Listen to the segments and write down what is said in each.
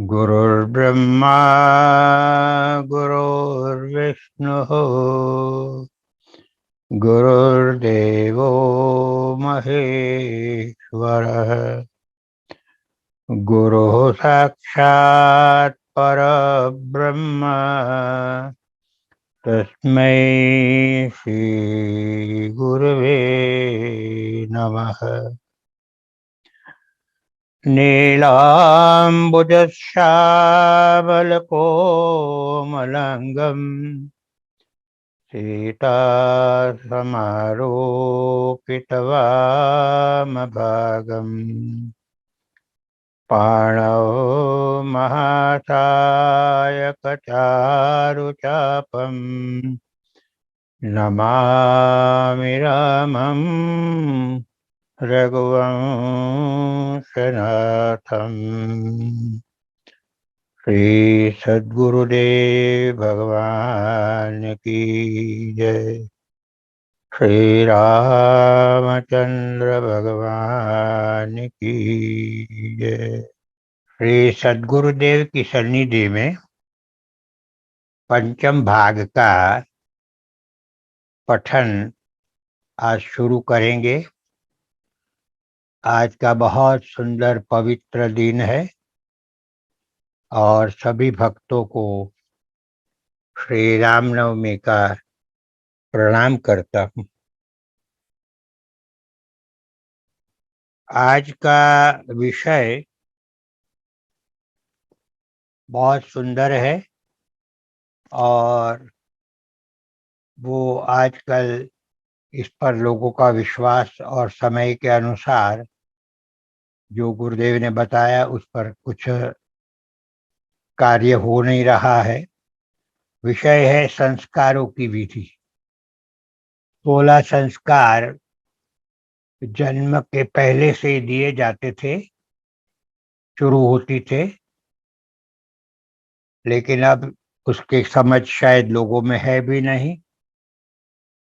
गुरुर्ब्रह्मा गुरुर्विष्णुः गुरुर्देवो महेश्वरः गुरुः साक्षात् परब्रह्म तस्मै श्री गुरवे नमः। नीलाम्बुजश्यामलकोमलाङ्गं सीतासमारोपितवामभागम् पाणौ महासायकचारुचापम् नमामि रामं रघुवंशनाथम्। श्री सद्गुरुदेव भगवान की जय। श्री रामचंद्र भगवान की जय। श्री सद्गुरुदेव की सन्निधि में पंचम भाग का पठन आज शुरू करेंगे। आज का बहुत सुंदर पवित्र दिन है और सभी भक्तों को श्री रामनवमी का प्रणाम करता हूँ। आज का विषय बहुत सुंदर है और वो आजकल इस पर लोगों का विश्वास और समय के अनुसार जो गुरुदेव ने बताया उस पर कुछ कार्य हो नहीं रहा है। विषय है संस्कारों की विधि। 16 संस्कार जन्म के पहले से ही दिए जाते थे, शुरू होती थे, लेकिन अब उसकी समझ शायद लोगों में है भी नहीं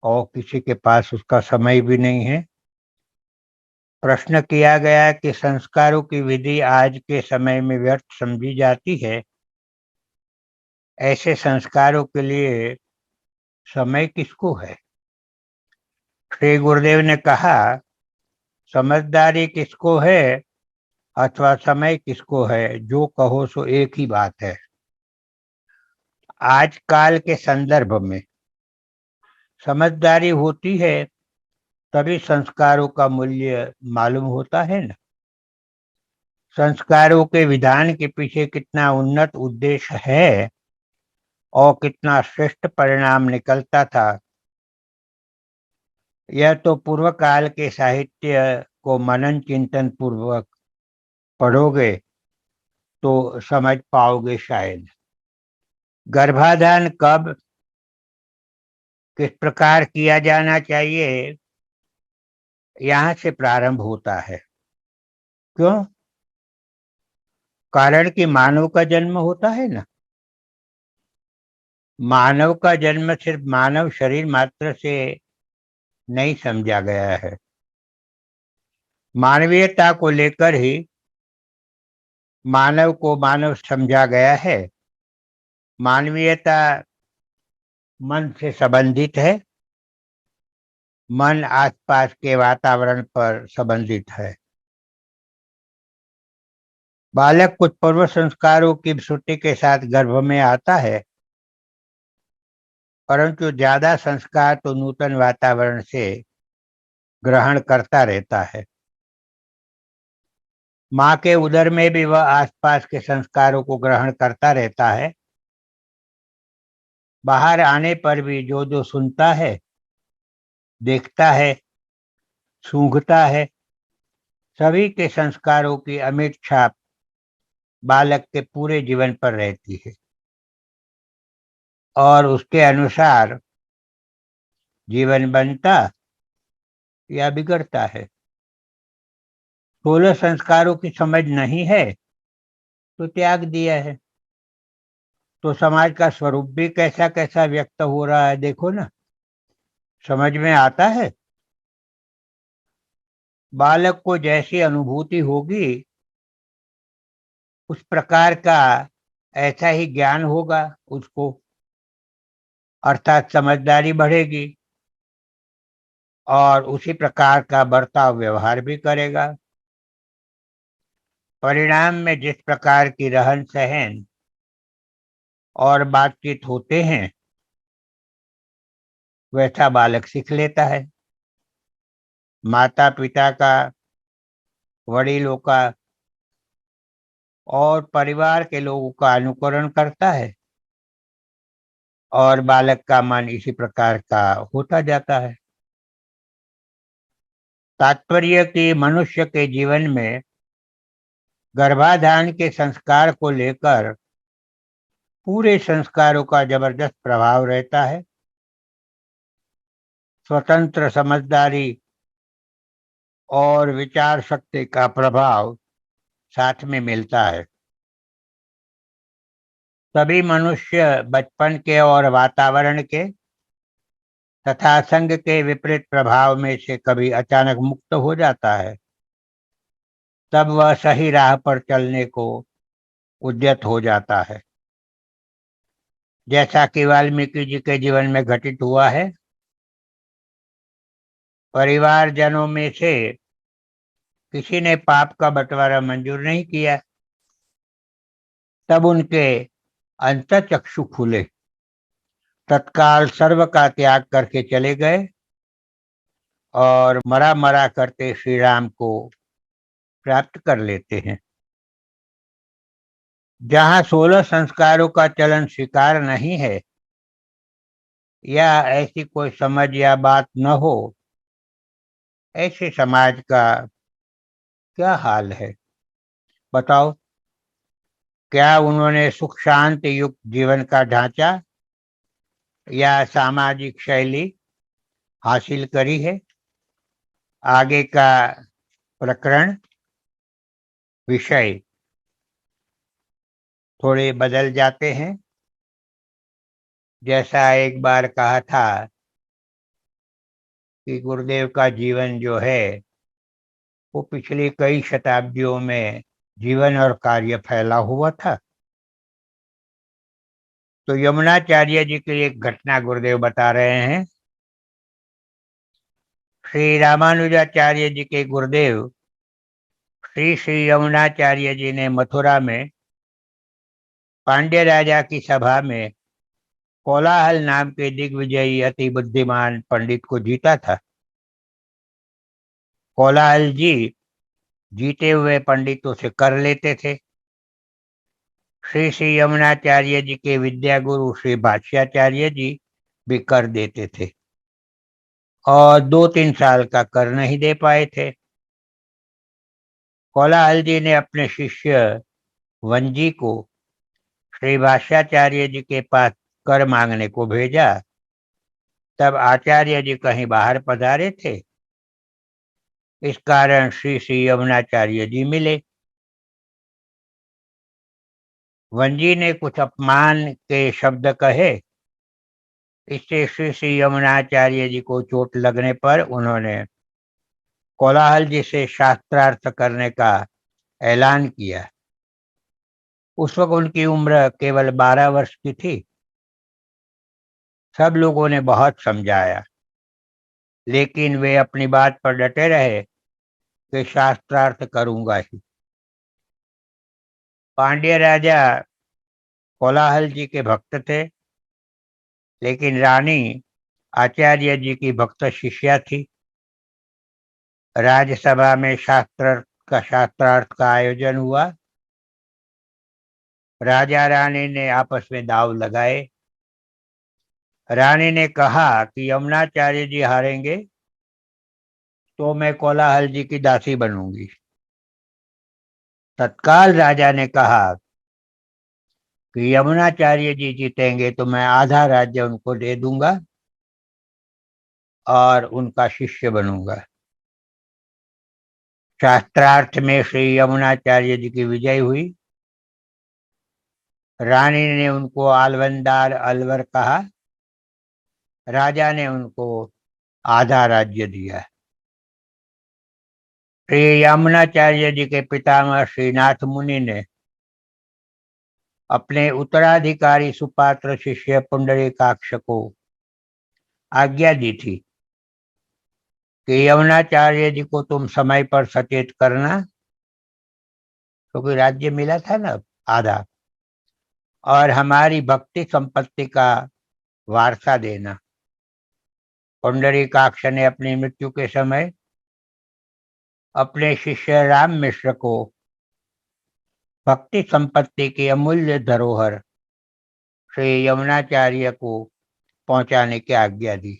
और किसी के पास उसका समय भी नहीं है। प्रश्न किया गया कि संस्कारों की विधि आज के समय में व्यर्थ समझी जाती है। ऐसे संस्कारों के लिए समय किसको है? श्री गुरुदेव ने कहा, समझदारी किसको है अथवा समय किसको है, जो कहो सो एक ही बात है। आज काल के संदर्भ में समझदारी होती है तभी संस्कारों का मूल्य मालूम होता है ना। संस्कारों के विधान के पीछे कितना उन्नत उद्देश्य है और कितना श्रेष्ठ परिणाम निकलता था, यह तो पूर्व काल के साहित्य को मनन चिंतन पूर्वक पढ़ोगे तो समझ पाओगे शायद। गर्भाधान कब किस प्रकार किया जाना चाहिए, यहाँ से प्रारंभ होता है। क्यों? कारण कि मानव का जन्म होता है ना। मानव का जन्म सिर्फ मानव शरीर मात्र से नहीं समझा गया है। मानवीयता को लेकर ही मानव को मानव समझा गया है। मानवीयता मन से संबंधित है। मन आसपास के वातावरण पर संबंधित है। बालक कुछ पूर्व संस्कारों की श्रुति के साथ गर्भ में आता है, परंतु ज्यादा संस्कार तो नूतन वातावरण से ग्रहण करता रहता है। माँ के उदर में भी वह आसपास के संस्कारों को ग्रहण करता रहता है। बाहर आने पर भी जो जो सुनता है, देखता है, सूंघता है, सभी के संस्कारों की अमिट छाप बालक के पूरे जीवन पर रहती है और उसके अनुसार जीवन बनता या बिगड़ता है। 16 संस्कारों की समझ नहीं है तो त्याग दिया है। तो समाज का स्वरूप भी कैसा कैसा व्यक्त हो रहा है, देखो ना। समझ में आता है। बालक को जैसी अनुभूति होगी उस प्रकार का ऐसा ही ज्ञान होगा उसको, अर्थात समझदारी बढ़ेगी और उसी प्रकार का बर्ताव व्यवहार भी करेगा। परिणाम में जिस प्रकार की रहन सहन और बातचीत होते हैं वैसा बालक सीख लेता है। माता पिता का, वड़िलों का और परिवार के लोगों का अनुकरण करता है और बालक का मन इसी प्रकार का होता जाता है। तात्पर्य कि मनुष्य के जीवन में गर्भाधान के संस्कार को लेकर पूरे संस्कारों का जबरदस्त प्रभाव रहता है। स्वतंत्र समझदारी और विचार शक्ति का प्रभाव साथ में मिलता है। सभी मनुष्य बचपन के और वातावरण के तथा संग के विपरीत प्रभाव में से कभी अचानक मुक्त हो जाता है, तब वह सही राह पर चलने को उद्यत हो जाता है। जैसा कि वाल्मीकि जी के जीवन में घटित हुआ है। परिवारजनों में से किसी ने पाप का बंटवारा मंजूर नहीं किया। तब उनके अंतःचक्षु खुले, तत्काल सर्व का त्याग करके चले गए और मरा मरा करते श्री राम को प्राप्त कर लेते हैं। जहाँ 16 संस्कारों का चलन स्वीकार नहीं है या ऐसी कोई समझ या बात न हो, ऐसे समाज का क्या हाल है बताओ। क्या उन्होंने सुख शांत युक्त जीवन का ढांचा या सामाजिक शैली हासिल करी है? आगे का प्रकरण विषय थोड़े बदल जाते हैं। जैसा एक बार कहा था कि गुरुदेव का जीवन जो है वो पिछली कई शताब्दियों में जीवन और कार्य फैला हुआ था। तो यमुनाचार्य जी की एक घटना गुरुदेव बता रहे हैं। श्री रामानुजाचार्य जी के गुरुदेव श्री श्री यमुनाचार्य जी ने मथुरा में पांड्य राजा की सभा में कोलाहल नाम के दिग्विजयी अति बुद्धिमान पंडित को जीता था। कोलाहल जी जीते हुए पंडितों से कर लेते थे। श्री श्री यमुनाचार्य जी के विद्या गुरु श्री भाष्याचार्य जी भी कर देते थे और 2-3 साल का कर नहीं दे पाए थे। कोलाहल जी ने अपने शिष्य वंजी को श्री भाष्याचार्य जी के पास कर मांगने को भेजा। तब आचार्य जी कहीं बाहर पधारे थे, इस कारण श्री श्री यमुनाचार्य जी मिले। वंजी ने कुछ अपमान के शब्द कहे। इससे श्री श्री यमुनाचार्य जी को चोट लगने पर उन्होंने कोलाहल जी से शास्त्रार्थ करने का ऐलान किया। उस वक्त उनकी उम्र केवल 12 वर्ष की थी। सब लोगों ने बहुत समझाया, लेकिन वे अपनी बात पर डटे रहे कि शास्त्रार्थ करूंगा ही। पांड्य राजा कोलाहल जी के भक्त थे, लेकिन रानी आचार्य जी की भक्त शिष्या थी। राज्यसभा में शास्त्रार्थ का आयोजन हुआ। राजा रानी ने आपस में दांव लगाए। रानी ने कहा कि यमुनाचार्य जी हारेंगे तो मैं कोलाहल जी की दासी बनूंगी। तत्काल राजा ने कहा कि यमुनाचार्य जी जीतेंगे तो मैं आधा राज्य उनको दे दूंगा और उनका शिष्य बनूंगा। शास्त्रार्थ में श्री यमुनाचार्य जी की विजय हुई। रानी ने उनको आलवनदार अलवर कहा। राजा ने उनको आधा राज्य दिया। श्री यमुनाचार्य जी के पितामह श्रीनाथ मुनि ने अपने उत्तराधिकारी सुपात्र शिष्य पुंडरीकाक्ष को आज्ञा दी थी कि यमुनाचार्य जी को तुम समय पर सचेत करना, क्योंकि राज्य मिला था ना आधा, और हमारी भक्ति संपत्ति का वारसा देना। पुंडरीकाक्ष ने अपनी मृत्यु के समय अपने शिष्य राम मिश्र को भक्ति संपत्ति की अमूल्य धरोहर श्री यमुनाचार्य को पहुंचाने की आज्ञा दी।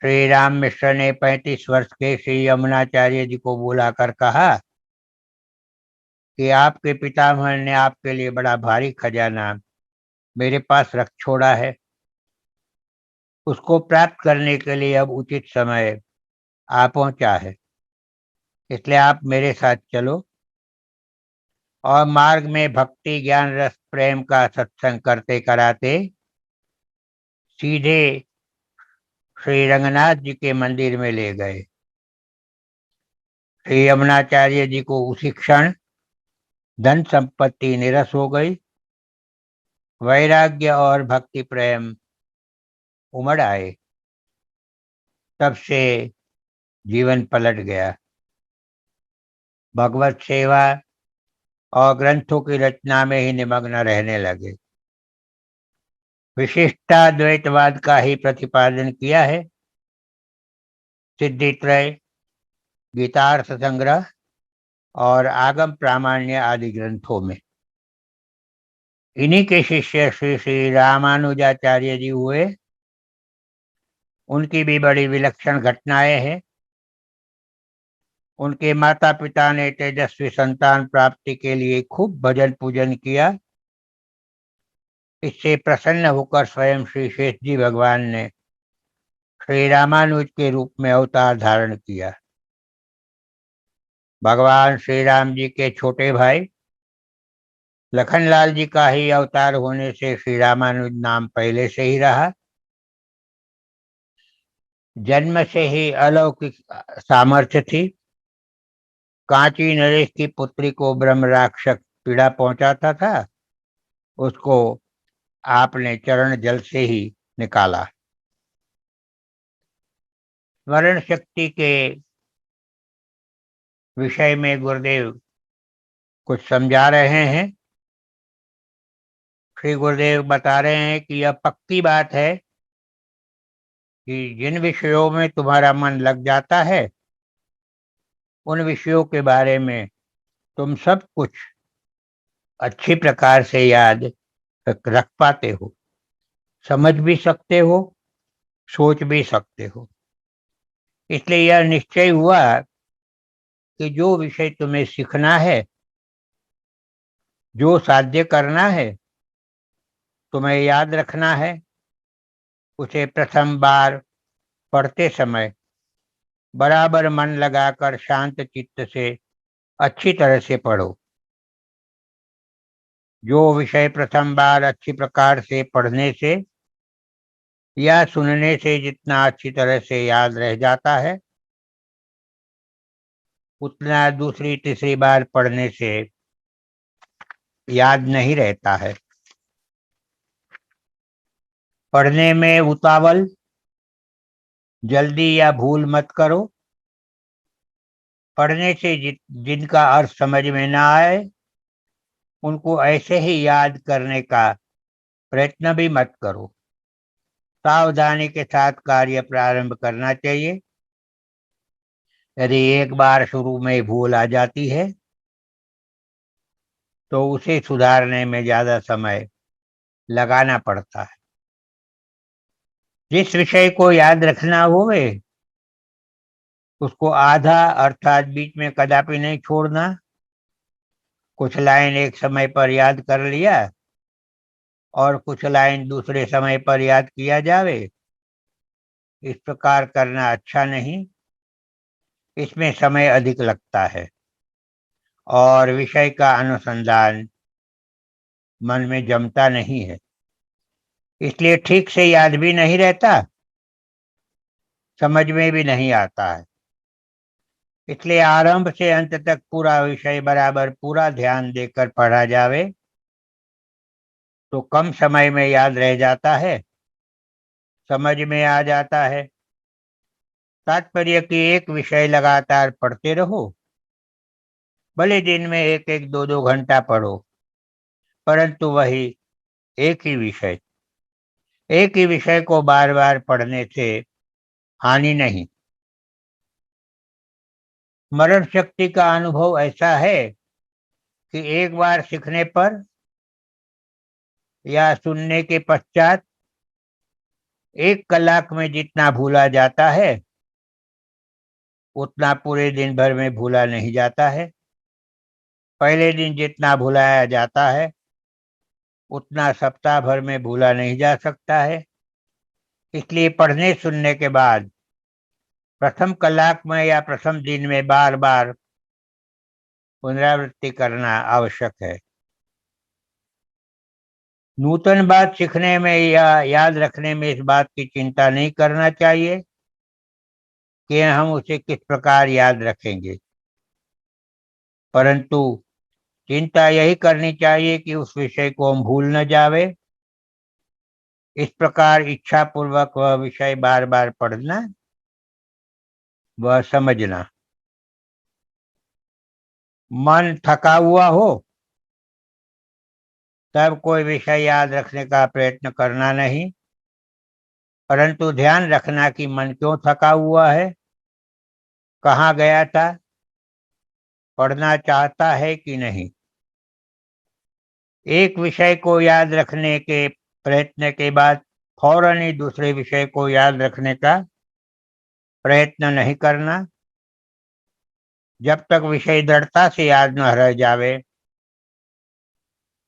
श्री राम मिश्र ने 35 वर्ष के श्री यमुनाचार्य जी को बुलाकर कहा कि आपके पितामह ने आपके लिए बड़ा भारी खजाना मेरे पास रख छोड़ा है, उसको प्राप्त करने के लिए अब उचित समय आ पहुंचा है, इसलिए आप मेरे साथ चलो और मार्ग में भक्ति ज्ञान रस प्रेम का सत्संग करते कराते सीधे श्री रंगनाथ जी के मंदिर में ले गए। श्री यमुनाचार्य जी को उसी क्षण धन संपत्ति निरस हो गई, वैराग्य और भक्ति प्रेम उमड़ आए। तब से जीवन पलट गया। भगवत सेवा और ग्रंथों की रचना में ही निमग्न रहने लगे। विशिष्टाद्वैतवाद का ही प्रतिपादन किया है सिद्धित्रय, गीतार्थ संग्रह और आगम प्रामाण्य आदि ग्रंथों में। इन्हीं के शिष्य श्री श्री रामानुजाचार्य जी हुए। उनकी भी बड़ी विलक्षण घटनाएं हैं। उनके माता पिता ने तेजस्वी संतान प्राप्ति के लिए खूब भजन पूजन किया। इससे प्रसन्न होकर स्वयं श्री शेष जी भगवान ने श्री रामानुज के रूप में अवतार धारण किया। भगवान श्री राम जी के छोटे भाई लखनलाल जी का ही अवतार होने से श्री रामानुज नाम पहले से ही रहा। जन्म से ही अलौकिक सामर्थ्य थी। कांची नरेश की पुत्री को ब्रह्म राक्षस पीड़ा पहुंचाता था, उसको आपने चरण जल से ही निकाला। स्मरण शक्ति के विषय में गुरुदेव कुछ समझा रहे हैं। श्री गुरुदेव बता रहे हैं कि यह पक्की बात है कि जिन विषयों में तुम्हारा मन लग जाता है उन विषयों के बारे में तुम सब कुछ अच्छी प्रकार से याद रख पाते हो, समझ भी सकते हो, सोच भी सकते हो। इसलिए यह निश्चय हुआ कि जो विषय तुम्हें सीखना है, जो साध्य करना है, तुम्हें याद रखना है, उसे प्रथम बार पढ़ते समय बराबर मन लगाकर शांत चित्त से अच्छी तरह से पढ़ो। जो विषय प्रथम बार अच्छी प्रकार से पढ़ने से या सुनने से जितना अच्छी तरह से याद रह जाता है, उतना दूसरी तीसरी बार पढ़ने से याद नहीं रहता है। पढ़ने में उतावल, जल्दी या भूल मत करो। पढ़ने से जिनका अर्थ समझ में ना आए उनको ऐसे ही याद करने का प्रयत्न भी मत करो। सावधानी के साथ कार्य प्रारंभ करना चाहिए। यदि एक बार शुरू में भूल आ जाती है तो उसे सुधारने में ज्यादा समय लगाना पड़ता है। जिस विषय को याद रखना होवे उसको आधा अर्थात बीच में कदापि नहीं छोड़ना। कुछ लाइन एक समय पर याद कर लिया और कुछ लाइन दूसरे समय पर याद किया जावे, इस प्रकार करना अच्छा नहीं। इसमें समय अधिक लगता है और विषय का अनुसंधान मन में जमता नहीं है, इसलिए ठीक से याद भी नहीं रहता, समझ में भी नहीं आता है। इसलिए आरंभ से अंत तक पूरा विषय बराबर पूरा ध्यान देकर पढ़ा जावे तो कम समय में याद रह जाता है, समझ में आ जाता है। तात्पर्य कि एक विषय लगातार पढ़ते रहो, भले दिन में एक एक दो दो घंटा पढ़ो, परंतु वही एक ही विषय एक ही विषय को बार बार पढ़ने से हानि नहीं। स्मरण शक्ति का अनुभव ऐसा है कि एक बार सीखने पर या सुनने के पश्चात 1 कलाक में जितना भूला जाता है उतना पूरे दिन भर में भूला नहीं जाता है। पहले दिन जितना भुलाया जाता है उतना सप्ताह भर में भूला नहीं जा सकता है। इसलिए पढ़ने सुनने के बाद प्रथम कलाक में या प्रथम दिन में बार बार पुनरावृत्ति करना आवश्यक है। नूतन बात सीखने में या याद रखने में इस बात की चिंता नहीं करना चाहिए कि हम उसे किस प्रकार याद रखेंगे, परंतु चिंता यही करनी चाहिए कि उस विषय को हम भूल न जावे। इस प्रकार इच्छा पूर्वक वह विषय बार बार पढ़ना, वह समझना। मन थका हुआ हो तब कोई विषय याद रखने का प्रयत्न करना नहीं, परंतु ध्यान रखना कि मन क्यों थका हुआ है, कहाँ गया था, पढ़ना चाहता है कि नहीं। एक विषय को याद रखने के प्रयत्न के बाद फौरन ही दूसरे विषय को याद रखने का प्रयत्न नहीं करना। जब तक विषय दृढ़ता से याद न रह जावे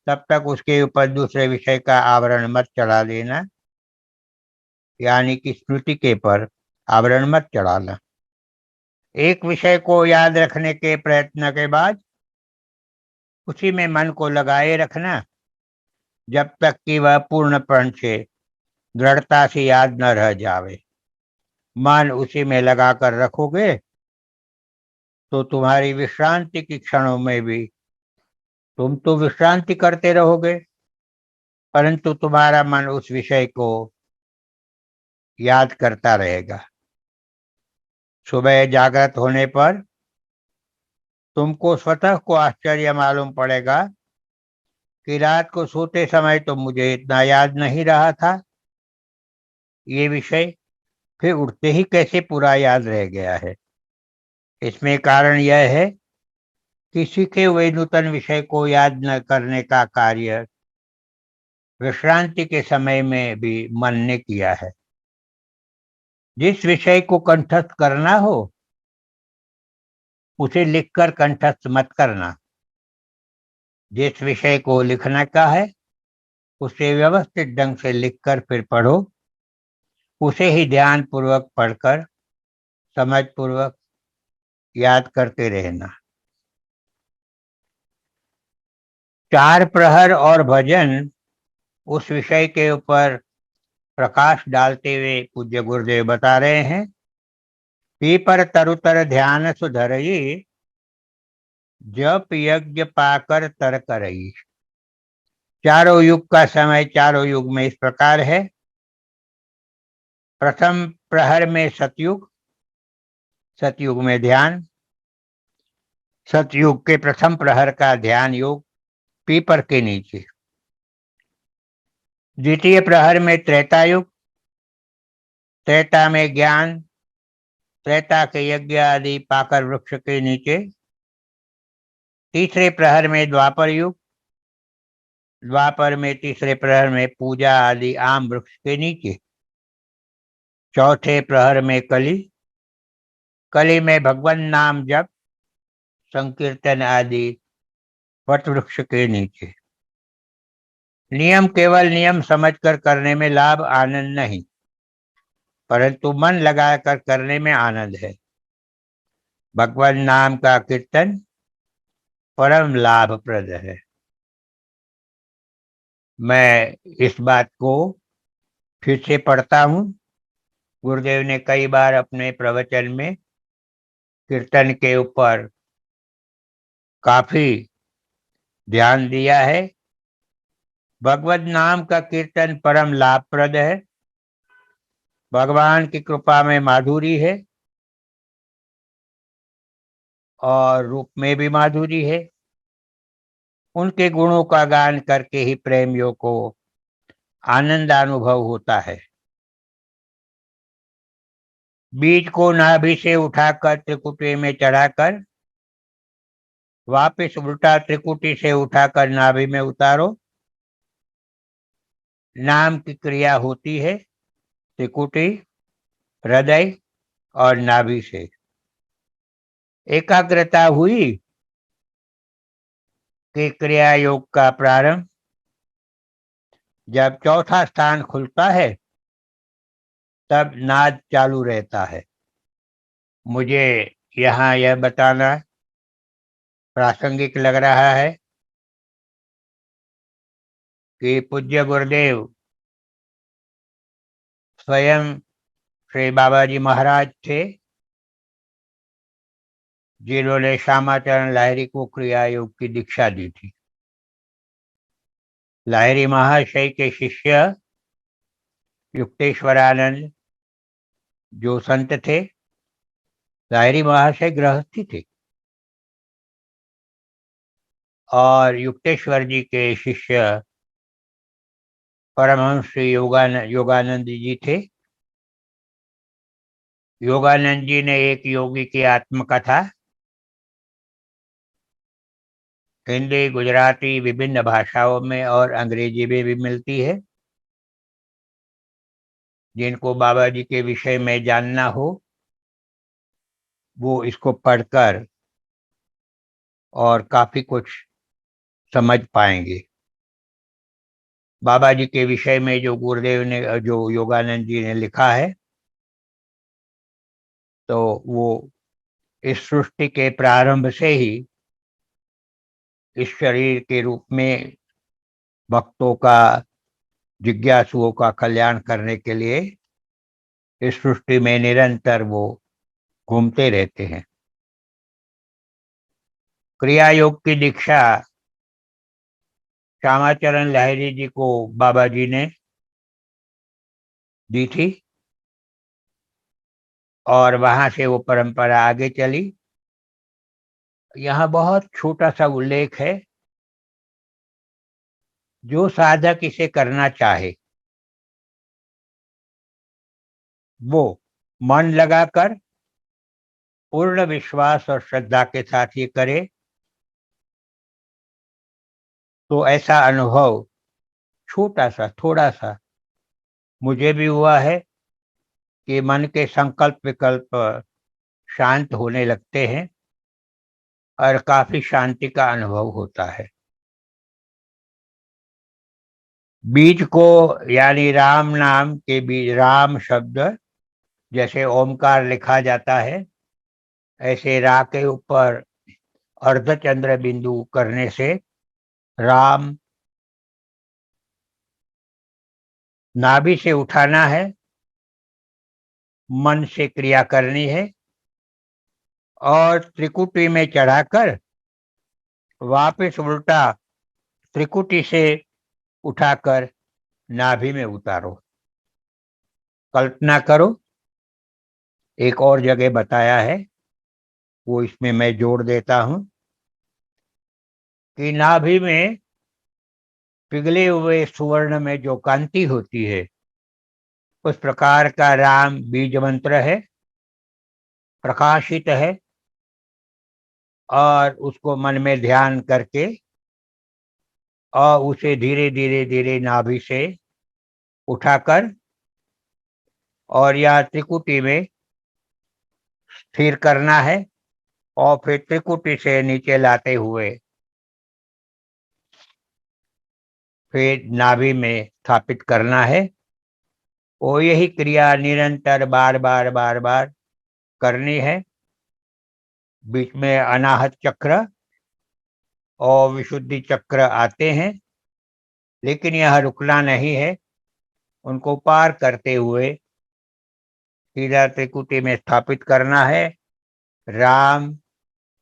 तब तक उसके ऊपर दूसरे विषय का आवरण मत चढ़ा देना, यानी कि स्मृति के पर आवरण मत चढ़ाना। एक विषय को याद रखने के प्रयत्न के बाद उसी में मन को लगाए रखना जब तक कि वह पूर्णपण से दृढ़ता से याद न रह जावे। मन उसी में लगाकर रखोगे तो तुम्हारी विश्रांति की क्षणों में भी तुम तो विश्रांति करते रहोगे, परंतु तुम्हारा मन उस विषय को याद करता रहेगा। सुबह जागृत होने पर तुमको स्वतः को आश्चर्य मालूम पड़ेगा कि रात को सोते समय तो मुझे इतना याद नहीं रहा था, ये विषय फिर उठते ही कैसे पूरा याद रह गया है। इसमें कारण यह है कि सीखे हुए नूतन विषय को याद न करने का कार्य विश्रांति के समय में भी मन ने किया है। जिस विषय को कंठस्थ करना हो उसे लिखकर कंठस्थ मत करना। जिस विषय को लिखना का है उसे व्यवस्थित ढंग से लिखकर फिर पढ़ो, उसे ही ध्यान पूर्वक पढ़कर समझ पूर्वक याद करते रहना। 4 प्रहर और भजन उस विषय के ऊपर प्रकाश डालते हुए पूज्य गुरुदेव बता रहे हैं। पीपर तरुतर ध्यान सुधरई, जप यज्ञ पाकर तर करई। चारों युग का समय चारों युग में इस प्रकार है। प्रथम प्रहर में सतयुग, सतयुग में ध्यान, सतयुग के प्रथम प्रहर का ध्यान योग पीपर के नीचे। द्वितीय प्रहर में त्रेता युग, त्रेता में ज्ञान, त्रेता के यज्ञ आदि पाकर वृक्ष के नीचे। तीसरे प्रहर में द्वापर युग, द्वापर में तीसरे प्रहर में पूजा आदि आम वृक्ष के नीचे। चौथे प्रहर में कली, कली में भगवान नाम जप संकीर्तन आदि वट वृक्ष के नीचे। नियम केवल नियम समझकर करने में लाभ आनंद नहीं, परंतु मन लगाकर करने में आनंद है। भगवान नाम का कीर्तन परम लाभप्रद है। मैं इस बात को फिर से पढ़ता हूँ। गुरुदेव ने कई बार अपने प्रवचन में कीर्तन के ऊपर काफी ध्यान दिया है। भगवत नाम का कीर्तन परम लाभप्रद है। भगवान की कृपा में माधुरी है और रूप में भी माधुरी है। उनके गुणों का गान करके ही प्रेमियों को आनंदानुभव होता है। बीज को नाभि से उठाकर त्रिकुटी में चढ़ाकर वापस उल्टा त्रिकुटी से उठाकर नाभि में उतारो। नाम की क्रिया होती है त्रिकुटी, हृदय और नाभि से। एकाग्रता हुई कि क्रिया योग का प्रारंभ। जब चौथा स्थान खुलता है तब नाद चालू रहता है। मुझे यहाँ यह बताना प्रासंगिक लग रहा है कि पूज्य गुरुदेव स्वयं श्री बाबा जी महाराज थे जिन्होंने श्यामाचरण लाहिरी को क्रिया योग की दीक्षा दी थी। लाहिरी महाशय के शिष्य युक्तेश्वरानंद जो संत थे, लाहिरी महाशय गृहस्थी थे और युक्तेश्वर जी के शिष्य परमहंस श्री योगानंद जी थे। योगानंद जी ने एक योगी की आत्मकथा हिंदी, गुजराती, विभिन्न भाषाओं में और अंग्रेजी में भी मिलती है। जिनको बाबा जी के विषय में जानना हो वो इसको पढ़कर और काफी कुछ समझ पाएंगे। बाबा जी के विषय में जो गुरुदेव ने, जो योगानंद जी ने लिखा है, तो वो इस सृष्टि के प्रारंभ से ही इस शरीर के रूप में भक्तों का, जिज्ञासुओं का कल्याण करने के लिए इस सृष्टि में निरंतर वो घूमते रहते हैं। क्रिया योग की दीक्षा श्यामाचरण लाहिरी जी को बाबा जी ने दी थी और वहां से वो परंपरा आगे चली। यहाँ बहुत छोटा सा उल्लेख है। जो साधक इसे करना चाहे वो मन लगाकर पूर्ण विश्वास और श्रद्धा के साथ ये करे तो ऐसा अनुभव छोटा सा, थोड़ा सा मुझे भी हुआ है कि मन के संकल्प विकल्प शांत होने लगते हैं और काफी शांति का अनुभव होता है। बीज को यानी राम नाम के बीज, राम शब्द जैसे ओमकार लिखा जाता है, ऐसे रा के ऊपर अर्धचंद्र बिंदु करने से राम नाभि से उठाना है, मन से क्रिया करनी है और त्रिकुटी में चढ़ाकर वापस उल्टा त्रिकुटी से उठाकर नाभि में उतारो। कल्पना करो, एक और जगह बताया है वो इसमें मैं जोड़ देता हूं कि नाभि में पिघले हुए सुवर्ण में जो कांति होती है उस प्रकार का राम बीज मंत्र है, प्रकाशित है और उसको मन में ध्यान करके और उसे धीरे धीरे धीरे नाभि से उठाकर और या त्रिकुटी में स्थिर करना है और फिर त्रिकुटी से नीचे लाते हुए फिर नाभि में स्थापित करना है। और यही क्रिया निरंतर बार बार बार बार करनी है। बीच में अनाहत चक्र और विशुद्धि चक्र आते हैं लेकिन यह रुकना नहीं है। उनको पार करते हुए सीधा त्रिकुटी में स्थापित करना है राम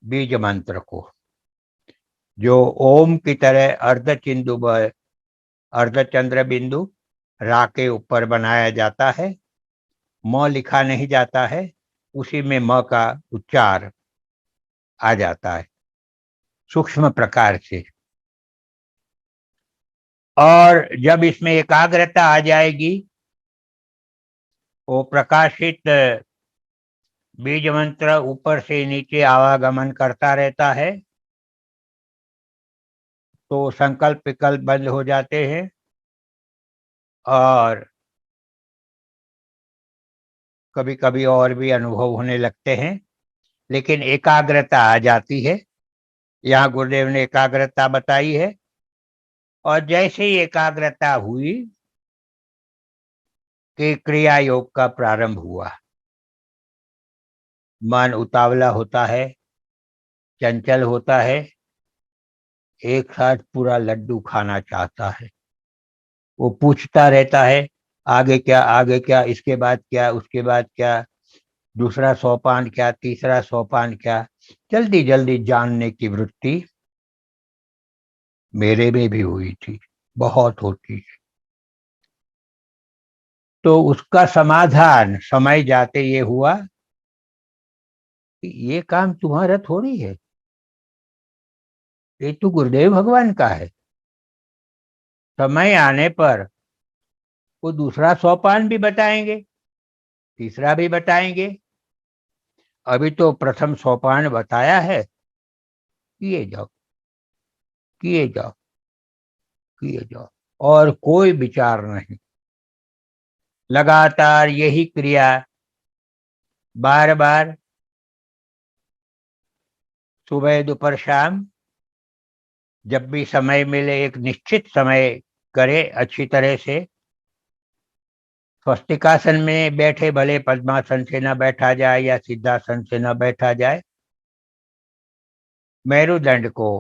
बीज मंत्र को, जो ओम की तरह अर्धचंद्र बिंदु रा के ऊपर बनाया जाता है, म लिखा नहीं जाता है, उसी में म का उच्चार आ जाता है सूक्ष्म प्रकार से। और जब इसमें एकाग्रता आ जाएगी, वो प्रकाशित बीज मंत्र ऊपर से नीचे आवागमन करता रहता है, तो संकल्प विकल्प बंद हो जाते हैं और कभी कभी और भी अनुभव होने लगते हैं, लेकिन एकाग्रता आ जाती है। यहाँ गुरुदेव ने एकाग्रता बताई है, और जैसे ही एकाग्रता हुई कि क्रिया योग का प्रारंभ हुआ। मन उतावला होता है, चंचल होता है, एक साथ पूरा लड्डू खाना चाहता है। वो पूछता रहता है, आगे क्या, आगे क्या, इसके बाद क्या, उसके बाद क्या, दूसरा सोपान क्या, तीसरा सोपान क्या। जल्दी जल्दी जानने की वृत्ति मेरे में भी हुई थी, बहुत होती है। तो उसका समाधान समय जाते ये हुआ कि ये काम तुम्हारा थोड़ी है, ये तो गुरुदेव भगवान का है। समय आने पर वो दूसरा सोपान भी बताएंगे, तीसरा भी बताएंगे। अभी तो प्रथम सोपान बताया है, किए जाओ, किए जाओ, किए जाओ, और कोई विचार नहीं। लगातार यही क्रिया बार बार, सुबह दोपहर शाम, जब भी समय मिले एक निश्चित समय करे अच्छी तरह से। स्वस्तिकासन में बैठे, भले पद्मासन से न बैठा जाए या सिद्धासन से न बैठा जाए, मेरुदंड को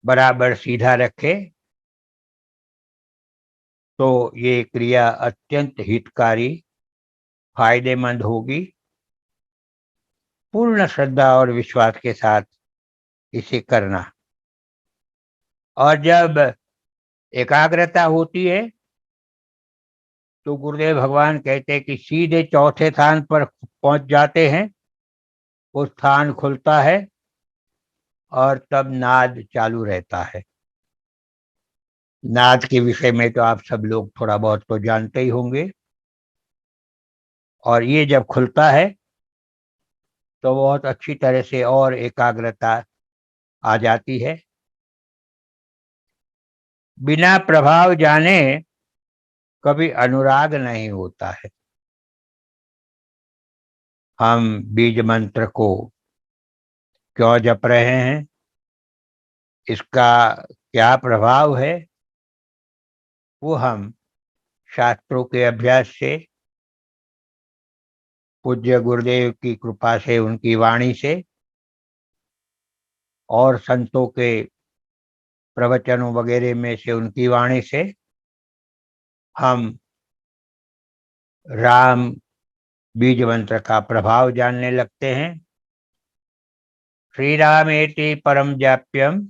बराबर सीधा रखे, तो ये क्रिया अत्यंत हितकारी, फायदेमंद होगी। पूर्ण श्रद्धा और विश्वास के साथ इसे करना। और जब एकाग्रता होती है तो गुरुदेव भगवान कहते हैं कि सीधे चौथे स्थान पर पहुंच जाते हैं। वो स्थान खुलता है और तब नाद चालू रहता है। नाद के विषय में तो आप सब लोग थोड़ा बहुत तो जानते ही होंगे। और ये जब खुलता है तो बहुत अच्छी तरह से और एकाग्रता आ जाती है। बिना प्रभाव जाने कभी अनुराग नहीं होता है। हम बीज मंत्र को क्यों जप रहे हैं, इसका क्या प्रभाव है, वो हम शास्त्रों के अभ्यास से, पूज्य गुरुदेव की कृपा से, उनकी वाणी से और संतों के प्रवचनों वगैरह में से, उनकी वाणी से हम राम बीज मंत्र का प्रभाव जानने लगते हैं। श्री रामेति परम जाप्यम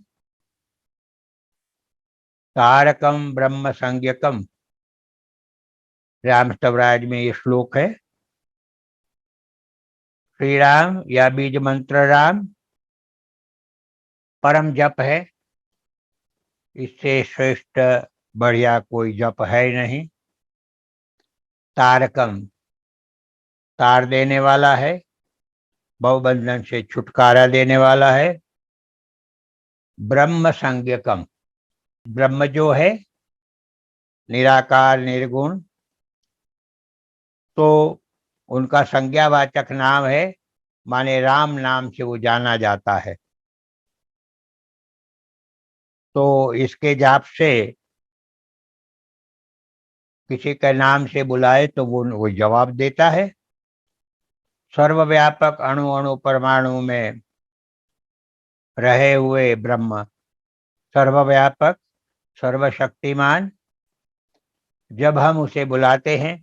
तारकम ब्रह्म संज्ञकम, राम स्तवराज में ये श्लोक है। श्री राम या बीज मंत्र राम परम जप है, इससे श्रेष्ठ बढ़िया कोई जप है नहीं। तारकम, तार देने वाला है, भवबंधन से छुटकारा देने वाला है। ब्रह्म संज्ञकम, ब्रह्म जो है निराकार निर्गुण, तो उनका संज्ञावाचक नाम है, माने राम नाम से वो जाना जाता है। तो इसके जाप से किसी के नाम से बुलाए तो वो जवाब देता है। सर्वव्यापक अणु अणु परमाणु में रहे हुए ब्रह्म, सर्वव्यापक, सर्वशक्तिमान, जब हम उसे बुलाते हैं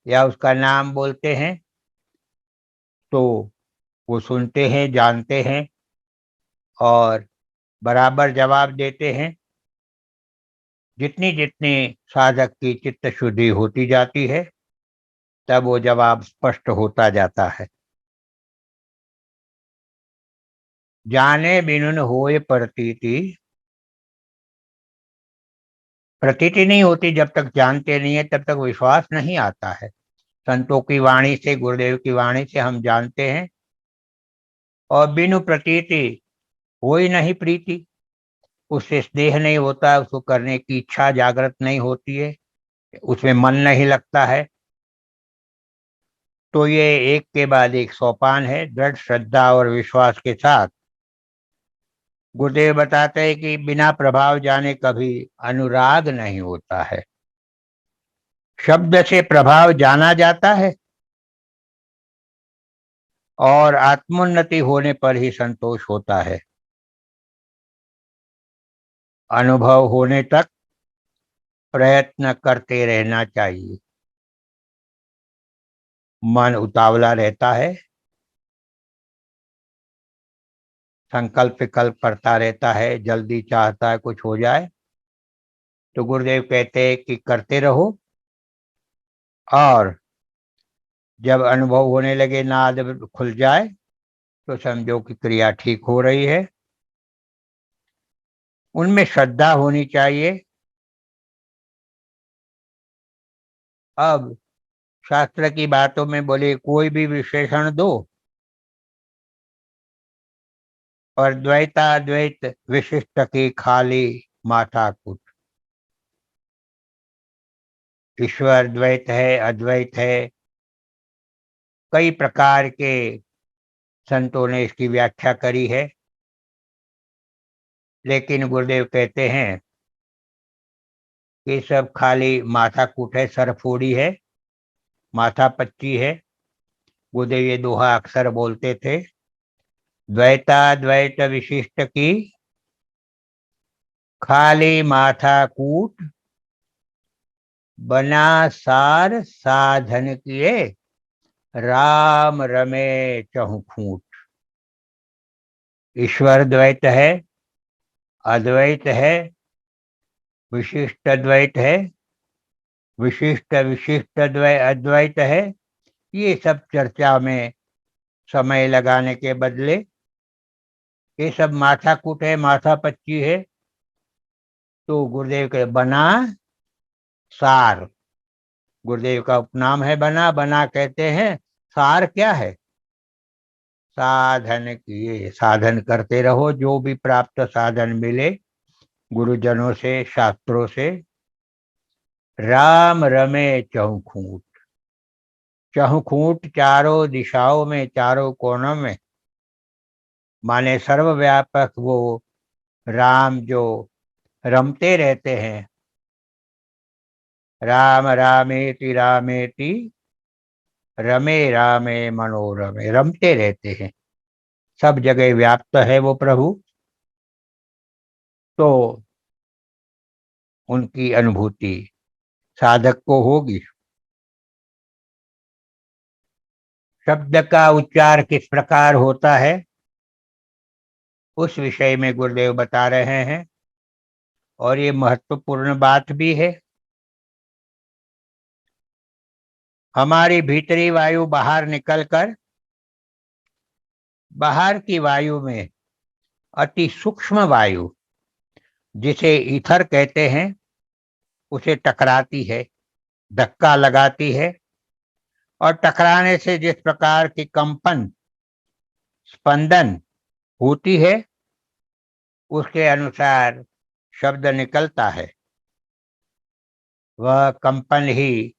या उसका नाम बोलते हैं तो वो सुनते हैं, जानते हैं और बराबर जवाब देते हैं। जितनी जितनी साधक की चित्त शुद्धि होती जाती है, तब वो जवाब स्पष्ट होता जाता है। जाने बिनुन होए प्रतीति, प्रतीति नहीं होती जब तक जानते नहीं है, तब तक विश्वास नहीं आता है। संतों की वाणी से, गुरुदेव की वाणी से हम जानते हैं। और बिनु प्रतीति हो ही नहीं प्रीति, उससे स्नेह नहीं होता, उसको करने की इच्छा जागृत नहीं होती है, उसमें मन नहीं लगता है। तो ये एक के बाद एक सोपान है। दृढ़ श्रद्धा और विश्वास के साथ गुरुदेव बताते हैं कि बिना प्रभाव जाने कभी अनुराग नहीं होता है। शब्द से प्रभाव जाना जाता है और आत्मोन्नति होने पर ही संतोष होता है। अनुभव होने तक प्रयत्न करते रहना चाहिए। मन उतावला रहता है, संकल्प विकल्प करता रहता है, जल्दी चाहता है कुछ हो जाए। तो गुरुदेव कहते हैं कि करते रहो, और जब अनुभव होने लगे, नाद खुल जाए, तो समझो कि क्रिया ठीक हो रही है। उनमें श्रद्धा होनी चाहिए। अब शास्त्र की बातों में बोले कोई भी विशेषण दो, और द्वैताद्वैत विशिष्ट की खाली माथा कुट। ईश्वर द्वैत है, अद्वैत है, कई प्रकार के संतों ने इसकी व्याख्या करी है। लेकिन गुरुदेव कहते हैं कि सब खाली माथा कूट है, सरफोड़ी है, माथा पच्ची है। गुरुदेव ये दोहा अक्सर बोलते थे, द्वैताद्वैत विशिष्ट की खाली माथा कूट, बना सार साधन किए, राम रमे चहु खूंट। ईश्वर द्वैत है, अद्वैत है, विशिष्ट द्वैत है, विशिष्ट विशिष्ट अद्वैत है। ये सब चर्चा में समय लगाने के बदले ये सब माथा कूट है, माथा पच्ची है। तो गुरुदेव के बना सार, गुरुदेव का उपनाम है बना। बना कहते हैं, सार क्या है? साधन किए, साधन करते रहो। जो भी प्राप्त साधन मिले गुरुजनों से, शास्त्रों से, राम रमे चहुखूट। चहुखूट चारों दिशाओं में, चारों कोनों में, माने सर्वव्यापक वो राम जो रमते रहते हैं। राम रामेति रामेति रमे रामे मनोरमे, रमते रहते हैं, सब जगह व्याप्त है वो प्रभु। तो उनकी अनुभूति साधक को होगी। शब्द का उच्चार किस प्रकार होता है, उस विषय में गुरुदेव बता रहे हैं, और ये महत्वपूर्ण बात भी है। हमारी भीतरी वायु बाहर निकलकर बाहर की वायु में अति सूक्ष्म वायु, जिसे ईथर कहते हैं, उसे टकराती है, धक्का लगाती है। और टकराने से जिस प्रकार की कंपन, स्पंदन होती है, उसके अनुसार शब्द निकलता है। वह कंपन ही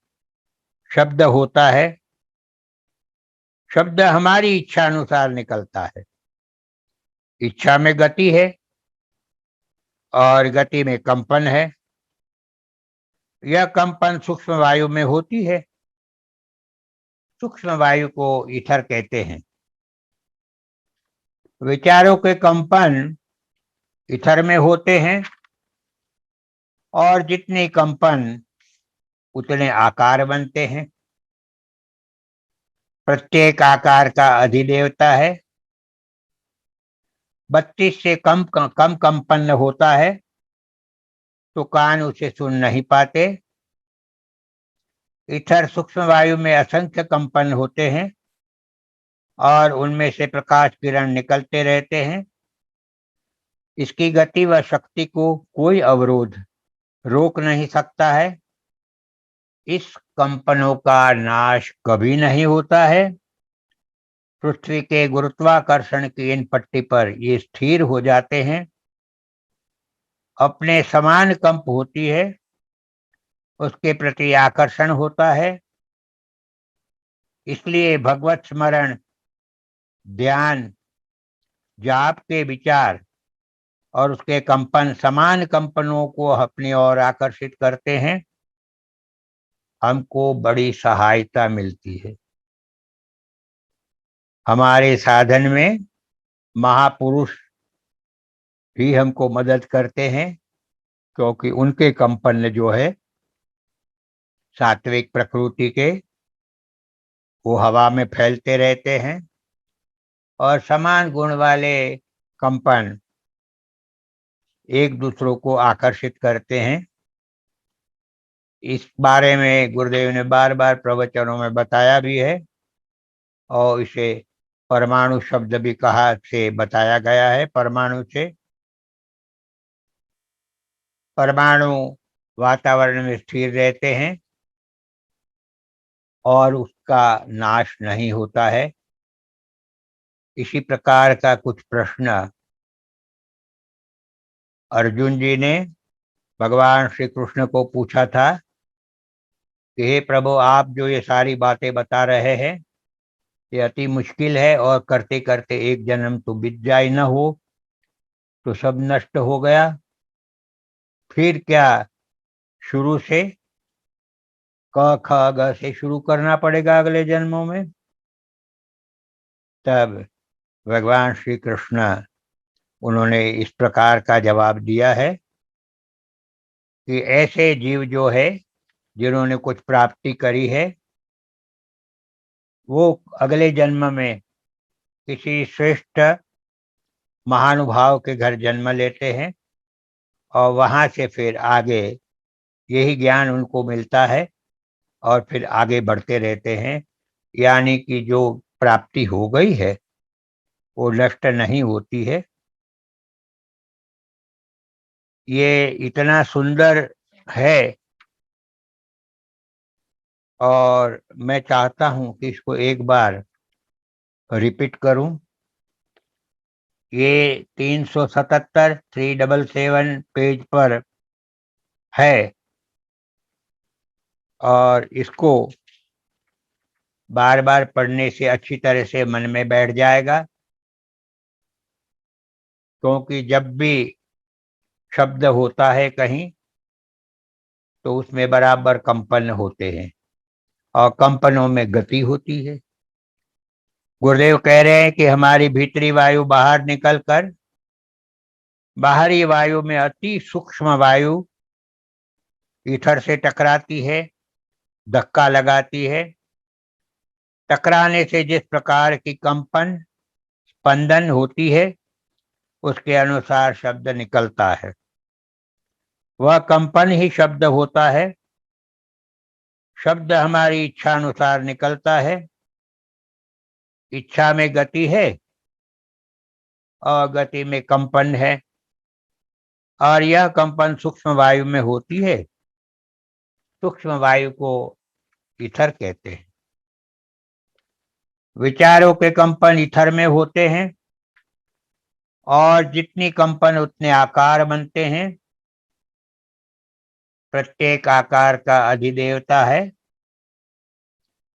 शब्द होता है। शब्द हमारी इच्छा अनुसार निकलता है। इच्छा में गति है और गति में कंपन है। यह कंपन सूक्ष्म वायु में होती है। सूक्ष्म वायु को ईथर कहते हैं। विचारों के कंपन ईथर में होते हैं, और जितने कंपन उतने आकार बनते हैं। प्रत्येक आकार का अधिदेवता है। 32 से कम कंपन होता है तो कान उसे सुन नहीं पाते। इथर सूक्ष्म वायु में असंख्य कंपन होते हैं और उनमें से प्रकाश किरण निकलते रहते हैं। इसकी गति व शक्ति को कोई अवरोध रोक नहीं सकता है। इस कंपनों का नाश कभी नहीं होता है। पृथ्वी के गुरुत्वाकर्षण की इन पट्टी पर ये स्थिर हो जाते हैं। अपने समान कंप होती है, उसके प्रति आकर्षण होता है। इसलिए भगवत स्मरण, ध्यान, जाप के विचार और उसके कंपन समान कंपनों को अपनी ओर आकर्षित करते हैं। हमको बड़ी सहायता मिलती है। हमारे साधन में महापुरुष भी हमको मदद करते हैं, क्योंकि उनके कंपन जो है सात्विक प्रकृति के, वो हवा में फैलते रहते हैं और समान गुण वाले कंपन एक दूसरों को आकर्षित करते हैं। इस बारे में गुरुदेव ने बार बार प्रवचनों में बताया भी है और इसे परमाणु शब्द भी कहा से बताया गया है। परमाणु से परमाणु वातावरण में स्थिर रहते हैं और उसका नाश नहीं होता है। इसी प्रकार का कुछ प्रश्न अर्जुन जी ने भगवान श्री कृष्ण को पूछा था कि हे प्रभु, आप जो ये सारी बातें बता रहे हैं ये अति मुश्किल है और करते करते एक जन्म तो बीत जाए, न हो तो सब नष्ट हो गया, फिर क्या शुरू से क ख ग से शुरू करना पड़ेगा अगले जन्मों में। तब भगवान श्री कृष्ण उन्होंने इस प्रकार का जवाब दिया है कि ऐसे जीव जो है जिन्होंने कुछ प्राप्ति करी है, वो अगले जन्म में किसी श्रेष्ठ महानुभाव के घर जन्म लेते हैं और वहां से फिर आगे यही ज्ञान उनको मिलता है और फिर आगे बढ़ते रहते हैं। यानी कि जो प्राप्ति हो गई है वो नष्ट नहीं होती है। ये इतना सुंदर है और मैं चाहता हूं कि इसको एक बार रिपीट करूं। ये 377 377 पेज पर है और इसको बार बार पढ़ने से अच्छी तरह से मन में बैठ जाएगा, क्योंकि जब भी शब्द होता है कहीं तो उसमें बराबर कंपन होते हैं और कंपनों में गति होती है। गुरुदेव कह रहे हैं कि हमारी भीतरी वायु बाहर निकलकर बाहरी वायु में अति सूक्ष्म वायु ईथर से टकराती है, धक्का लगाती है। टकराने से जिस प्रकार की कंपन स्पंदन होती है उसके अनुसार शब्द निकलता है। वह कंपन ही शब्द होता है। शब्द हमारी इच्छा अनुसार निकलता है। इच्छा में गति है और गति में कंपन है और यह कंपन सूक्ष्म वायु में होती है। सूक्ष्म वायु को ईथर कहते हैं। विचारों के कंपन ईथर में होते हैं और जितनी कंपन उतने आकार बनते हैं। प्रत्येक आकार का अधिदेवता है।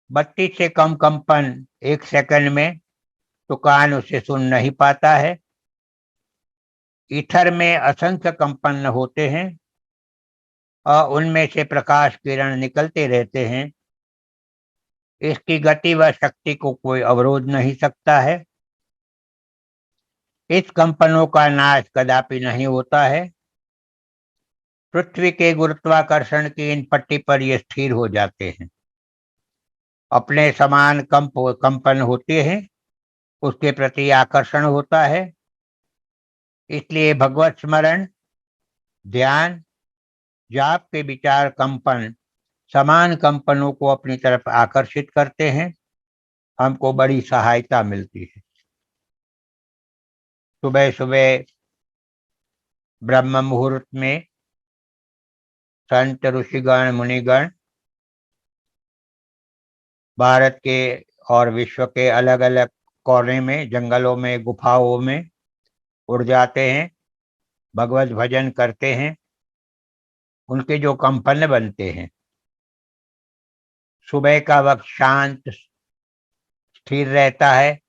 32 से कम कंपन एक सेकंड में तो कान उसे सुन नहीं पाता है। ईथर में असंख्य कंपन होते हैं और उनमें से प्रकाश किरण निकलते रहते हैं। इसकी गति व शक्ति को कोई अवरोध नहीं सकता है। इस कंपनों का नाश कदापि नहीं होता है। पृथ्वी के गुरुत्वाकर्षण की इन पट्टी पर ये स्थिर हो जाते हैं। अपने समान कंपन होते हैं, उसके प्रति आकर्षण होता है। इसलिए भगवत स्मरण, ध्यान, जाप के विचार कंपन समान कंपनों को अपनी तरफ आकर्षित करते हैं, हमको बड़ी सहायता मिलती है। सुबह सुबह ब्रह्म मुहूर्त में संत ऋषिगण मुनिगण भारत के और विश्व के अलग अलग कोने में, जंगलों में, गुफाओं में उड़ जाते हैं, भगवत भजन करते हैं। उनके जो कंपन बनते हैं, सुबह का वक्त शांत स्थिर रहता है,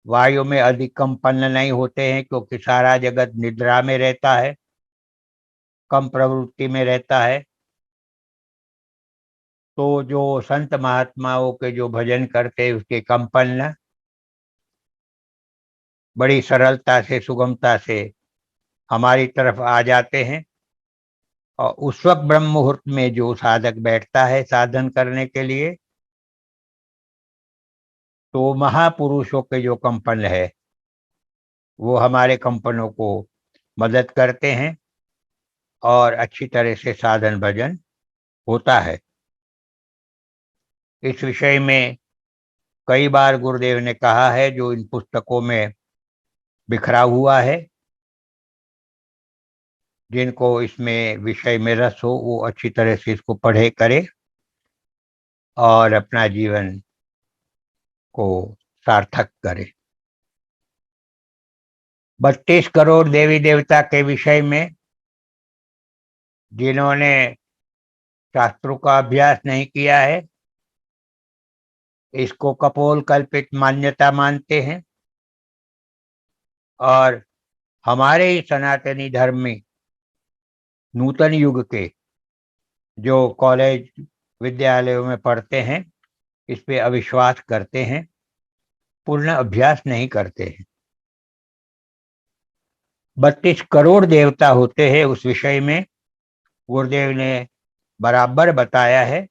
वायु में अधिक कंपन नहीं होते हैं क्योंकि सारा जगत निद्रा में रहता है, कम प्रवृत्ति में रहता है। तो जो संत महात्माओं के जो भजन करते हैं, उसके कंपन बड़ी सरलता से, सुगमता से हमारी तरफ आ जाते हैं। और उस वक्त ब्रह्म मुहूर्त में जो साधक बैठता है साधन करने के लिए, तो महापुरुषों के जो कंपन है वो हमारे कंपनों को मदद करते हैं और अच्छी तरह से साधन भजन होता है। इस विषय में कई बार गुरुदेव ने कहा है, जो इन पुस्तकों में बिखरा हुआ है, जिनको इसमें विषय में रस हो वो अच्छी तरह से इसको पढ़े, करे और अपना जीवन को सार्थक करे। 32 करोड़ देवी देवता के विषय में जिन्होंने शास्त्रों का अभ्यास नहीं किया है, इसको कपोल कल्पित मान्यता मानते हैं। और हमारे ही सनातनी धर्म में नूतन युग के जो कॉलेज विद्यालयों में पढ़ते हैं, इस पे अविश्वास करते हैं, पूर्ण अभ्यास नहीं करते हैं। 32 करोड़ देवता होते हैं, उस विषय में गुरुदेव ने बराबर बताया है।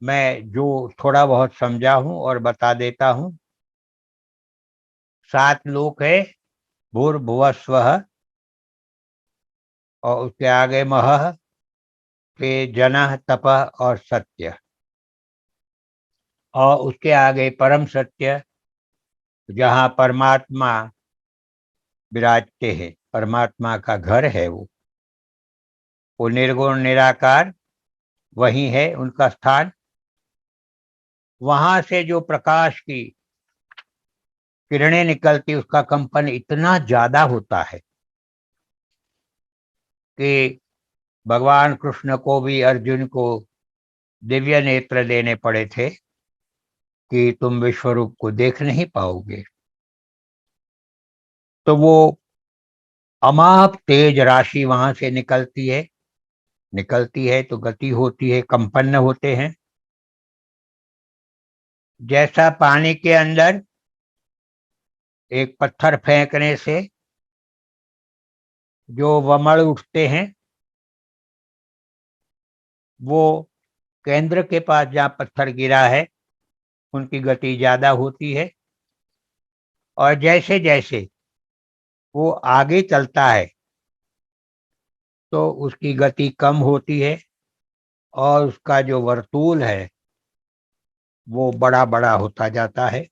मैं जो थोड़ा बहुत समझा हूं और बता देता हूं। 7 लोक है, भूर्भुवस्वः, और उसके आगे महः, फिर जनः, तपः और सत्य, और उसके आगे परम सत्य, जहाँ परमात्मा विराजते हैं, परमात्मा का घर है वो निर्गुण निराकार, वही है उनका स्थान। वहां से जो प्रकाश की किरणें निकलती, उसका कंपन इतना ज्यादा होता है कि भगवान कृष्ण को भी अर्जुन को दिव्य नेत्र देने पड़े थे कि तुम विश्वरूप को देख नहीं पाओगे। तो वो अमाप तेज राशि वहां से निकलती है तो गति होती है, कंपन होते हैं। जैसा पानी के अंदर एक पत्थर फेंकने से जो वमड़ उठते हैं, वो केंद्र के पास जहाँ पत्थर गिरा है उनकी गति ज्यादा होती है, और जैसे जैसे वो आगे चलता है तो उसकी गति कम होती है, और उसका जो वर्तुल है वो बड़ा बड़ा होता जाता है।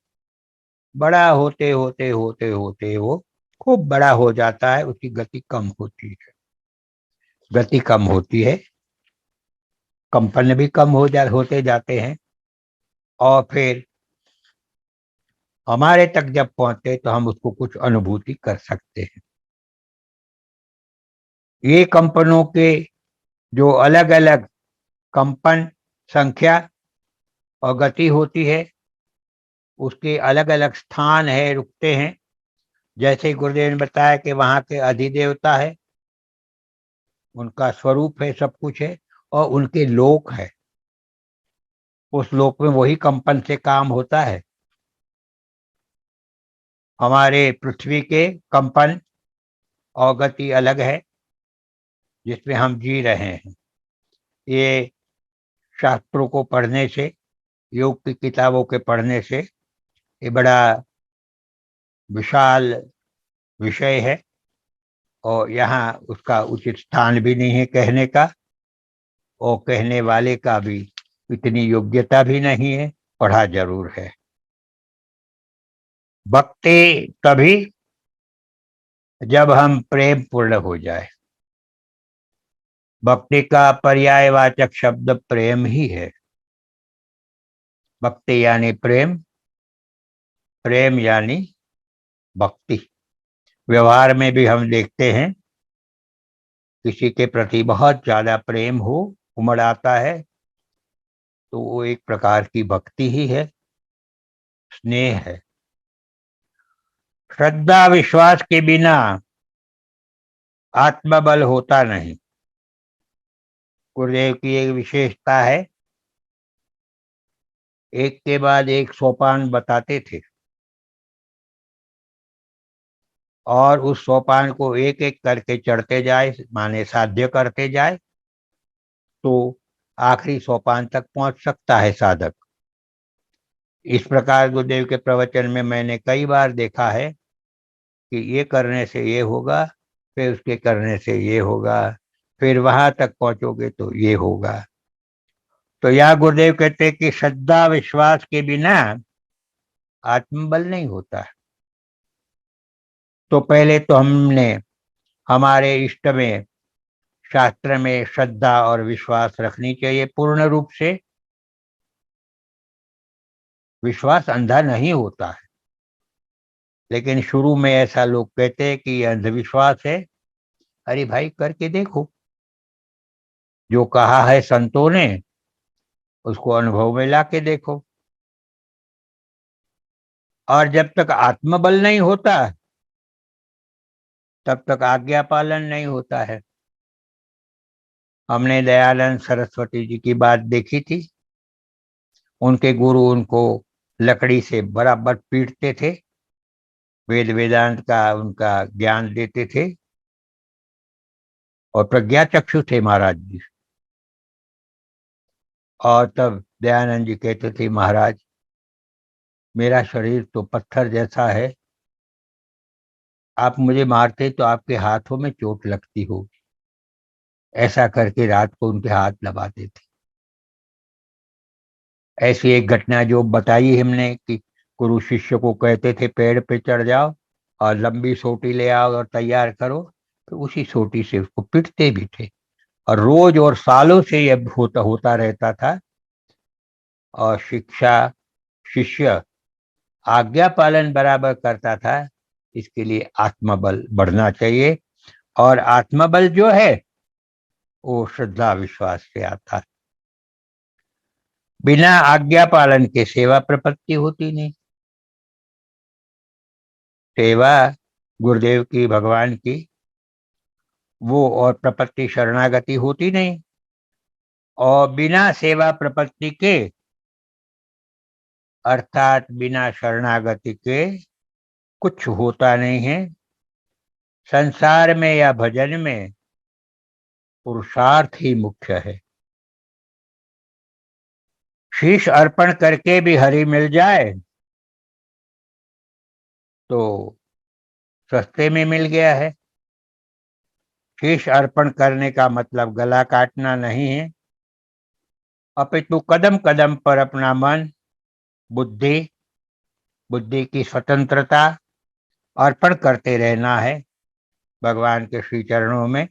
बड़ा होते होते होते होते वो खूब बड़ा हो जाता है, उसकी गति कम होती है। गति कम होती है, कंपन भी कम होते जाते हैं, और फिर हमारे तक जब पहुंचते तो हम उसको कुछ अनुभूति कर सकते हैं। ये कंपनों के जो अलग अलग कंपन संख्या और गति होती है, उसके अलग अलग स्थान है, रुकते हैं। जैसे गुरुदेव ने बताया कि वहां के अधिदेवता है, उनका स्वरूप है, सब कुछ है, और उनके लोक है, उस लोक में वही कंपन से काम होता है। हमारे पृथ्वी के कंपन और गति अलग है जिसमें हम जी रहे हैं। ये शास्त्रों को पढ़ने से, योग की किताबों के पढ़ने से, ये बड़ा विशाल विषय है और यहाँ उसका उचित स्थान भी नहीं है कहने का, और कहने वाले का भी इतनी योग्यता भी नहीं है। पढ़ा जरूर है। भक्ति तभी जब हम प्रेम पूर्ण हो जाए। भक्ति का पर्यायवाचक शब्द प्रेम ही है। भक्ति यानी प्रेम, प्रेम यानी भक्ति। व्यवहार में भी हम देखते हैं, किसी के प्रति बहुत ज्यादा प्रेम हो, उमड़ आता है, तो वो एक प्रकार की भक्ति ही है, स्नेह है। श्रद्धा विश्वास के बिना आत्मबल होता नहीं। गुरुदेव की एक विशेषता है, एक के बाद एक सोपान बताते थे और उस सोपान को एक एक करके चढ़ते जाए, माने साध्य करते जाए, तो आखिरी सोपान तक पहुंच सकता है साधक। इस प्रकार गुरुदेव के प्रवचन में मैंने कई बार देखा है कि ये करने से ये होगा, फिर उसके करने से ये होगा, फिर वहां तक पहुंचोगे तो ये होगा। तो यह गुरुदेव कहते हैं कि श्रद्धा विश्वास के बिना आत्मबल नहीं होता। तो पहले तो हमने हमारे इष्ट में, शास्त्र में श्रद्धा और विश्वास रखनी चाहिए पूर्ण रूप से। विश्वास अंधा नहीं होता है, लेकिन शुरू में ऐसा लोग कहते हैं कि यह अंधविश्वास है। अरे भाई, करके देखो, जो कहा है संतों ने उसको अनुभव में ला के देखो। और जब तक आत्मबल नहीं होता तब तक आज्ञा पालन नहीं होता है। हमने दयानंद सरस्वती जी की बात देखी थी। उनके गुरु उनको लकड़ी से बराबर पीटते थे, वेद वेदांत का उनका ज्ञान देते थे, और प्रज्ञा चक्षु थे महाराज जी। और तब दयानंद जी कहते थे, महाराज मेरा शरीर तो पत्थर जैसा है, आप मुझे मारते तो आपके हाथों में चोट लगती होगी। ऐसा करके रात को उनके हाथ दबाते थे। ऐसी एक घटना जो बताई हमने कि गुरु शिष्य को कहते थे पेड़ पे चढ़ जाओ और लंबी सोटी ले आओ और तैयार करो, तो उसी सोटी से उसको पीटते भी थे। और रोज और सालों से यह होता रहता था। और शिष्य आज्ञा पालन बराबर करता था। इसके लिए आत्मबल बढ़ना चाहिए, और आत्मबल जो है वो श्रद्धा विश्वास से आता है। बिना आज्ञा पालन के सेवा प्रपत्ति होती नहीं। सेवा गुरुदेव की, भगवान की, वो और प्रपत्ति शरणागति होती नहीं। और बिना सेवा प्रपत्ति के, अर्थात बिना शरणागति के कुछ होता नहीं है। संसार में या भजन में पुरुषार्थ ही मुख्य है। शीश अर्पण करके भी हरि मिल जाए तो सस्ते में मिल गया है। शीश अर्पण करने का मतलब गला काटना नहीं है, अपितु कदम कदम पर अपना मन, बुद्धि, बुद्धि की स्वतंत्रता अर्पण करते रहना है भगवान के श्री चरणों में।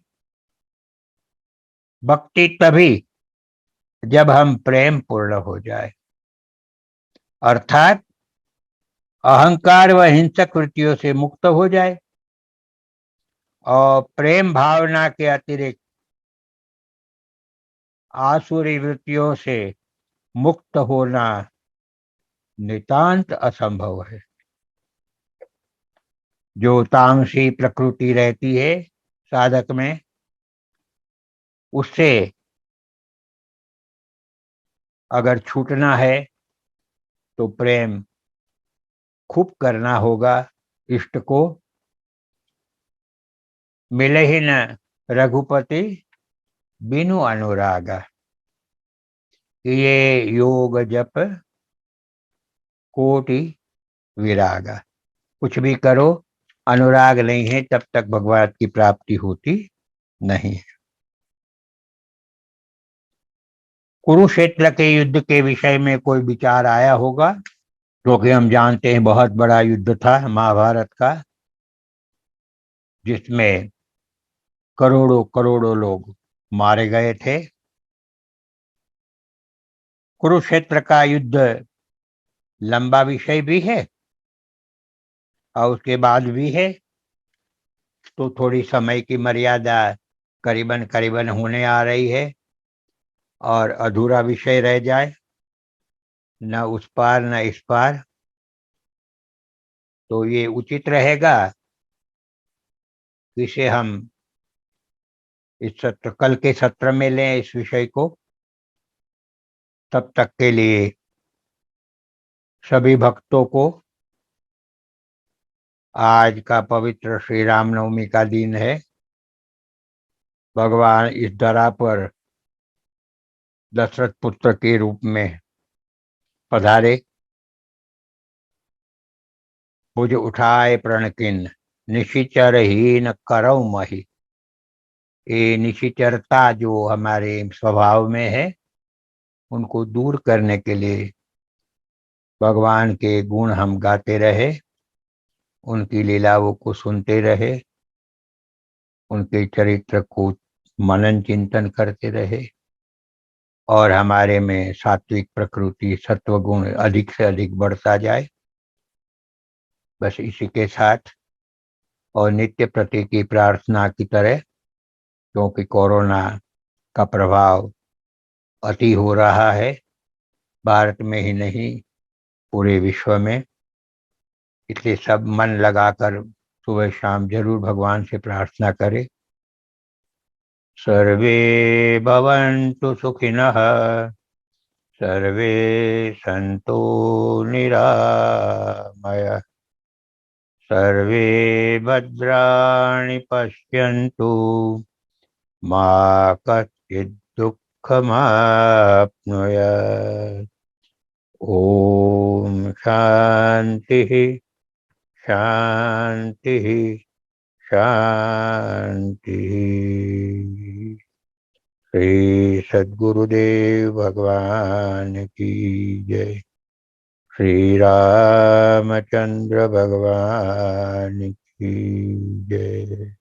भक्ति तभी जब हम प्रेम पूर्ण हो जाए, अर्थात अहंकार व हिंसक वृत्तियों से मुक्त हो जाए, और प्रेम भावना के अतिरिक्त आसुरी वृत्तियों से मुक्त होना नितांत असंभव है। जो तामसी प्रकृति रहती है साधक में, उससे अगर छूटना है तो प्रेम खूब करना होगा इष्ट को। मिले ही न रघुपति बिनु अनुरागा। कि ये योग जप कोटि विरागा, कुछ भी करो अनुराग नहीं है तब तक भगवान की प्राप्ति होती नहीं है। कुरुक्षेत्र के युद्ध के विषय में कोई विचार आया होगा, क्योंकि हम जानते हैं बहुत बड़ा युद्ध था महाभारत का, जिसमें करोड़ों करोड़ों लोग मारे गए थे। कुरुक्षेत्र का युद्ध लंबा विषय भी है और उसके बाद भी है, तो थोड़ी समय की मर्यादा करीबन करीबन होने आ रही है और अधूरा विषय रह जाए, न उस पार न इस पार, तो ये उचित रहेगा कि इसे हम इस सत्र कल के सत्र में लें इस विषय को। तब तक के लिए सभी भक्तों को आज का पवित्र श्री रामनवमी का दिन है। भगवान इस धरा पर दशरथ पुत्र के रूप में पधारे, भुज उठाए प्रण किन निशिचरहीन करौ मही। ये निशिचरता जो हमारे स्वभाव में है, उनको दूर करने के लिए भगवान के गुण हम गाते रहे, उनकी लीलाओं को सुनते रहे, उनके चरित्र को मनन चिंतन करते रहे और हमारे में सात्विक प्रकृति सत्व गुण अधिक से अधिक बढ़ता जाए। बस इसी के साथ और नित्य प्रति की प्रार्थना की तरह, क्योंकि कोरोना का प्रभाव अति हो रहा है, भारत में ही नहीं पूरे विश्व में, इसलिए सब मन लगाकर सुबह शाम जरूर भगवान से प्रार्थना करें। सर्वे भवन्तु सुखिनः, सर्वे सन्तु निरामयाः, सर्वे भद्राणि पश्यन्तु, मा कश्चित् दुःखमाप्नुयात्। ओम शांति शांति शांति। श्री सद्गुरुदेव भगवान की जय। श्री रामचंद्र भगवान की जय।